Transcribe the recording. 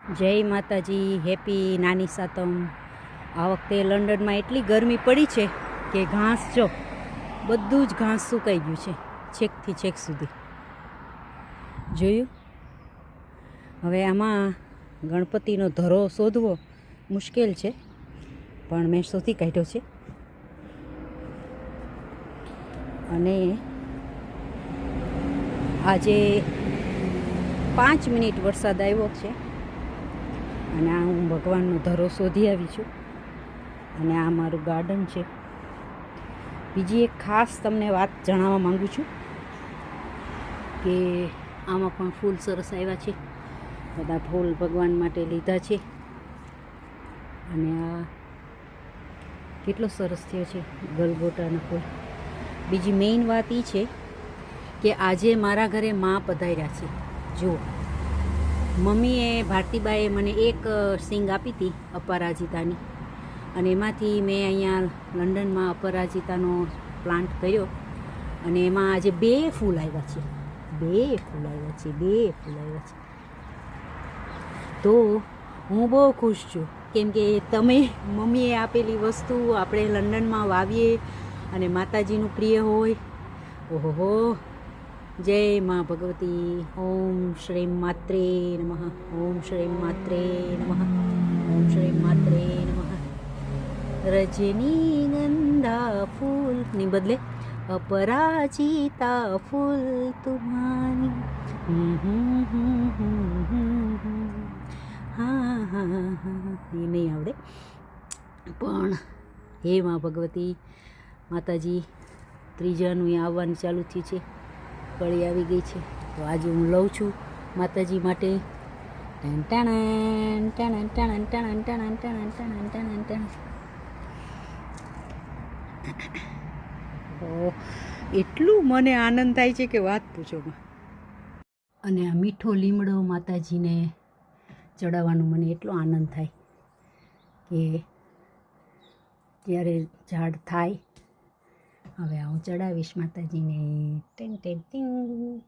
જય માતાજી, હેપી નાની સાતમ. આ વખતે લંડનમાં એટલી ગરમી પડી છે કે ઘાસ જો બધું જ ઘાસ સુકાઈ ગયું છે છેકથી છેક સુધી. જોયું? હવે આમાં ગણપતિનો ધરો શોધવો મુશ્કેલ છે, પણ મેં શોધી કાઢ્યો છે. અને આજે 5 મિનિટ વરસાદ આવ્યો છે અને આ હું ભગવાનનો ધરો શોધી આવી છું. અને આ મારું ગાર્ડન છે. બીજી એક ખાસ તમને વાત જણાવવા માગું છું કે આમાં પણ ફૂલ સરસ આવ્યા છે. બધા ફૂલ ભગવાન માટે લીધા છે. અને આ કેટલો સરસ થયો છે ગલગોટાનો ફૂલ. બીજી મેઇન વાત એ છે કે આજે મારા ઘરે માં પધાર્યા છે. જુઓ, મમ્મીએ ભારતીબાએ મને એક સિંગ આપી હતી અપરાજિતાની, અને એમાંથી મેં અહીંયા લંડનમાં અપરાજિતાનો પ્લાન્ટ કર્યો અને એમાં આજે 2 ફૂલ આવ્યા છે. 2 ફૂલ આવ્યા છે, 2 ફૂલ આવ્યા છે. તો હું બહુ ખુશ છું, કેમ કે તમે મમ્મીએ આપેલી વસ્તુ આપણે લંડનમાં વાવીએ અને માતાજીનું પ્રિય હોય. ઓહો, જય મા ભગવતી. ઓમ શ્રીમ માત્રે નમઃ. ઓમ શ્રીમ માત્રે નમઃ. ઓમ શ્રીમ માત્રે નમઃ. રજનીગંધા ફૂલની બદલે અપરાજિતા ફૂલ તુમ્હારી. હા હા હા, એ નહીં આવડે, પણ હે મા ભગવતી માતાજી, ત્રીજાનું એ આવવાનું ચાલુ થયું છે. કળી આવી ગઈ છે, તો આજે હું લઉં છું માતાજી માટે. એટલું મને આનંદ થાય છે કે વાત પૂછો માં. અને આ મીઠો લીમડો માતાજીને ચડાવવાનો મને એટલો આનંદ થાય કે ત્યારે ઝાડ થાય. હવે હું ચડાવીશ માતાજીને. ટેન ટેન ટીંગ.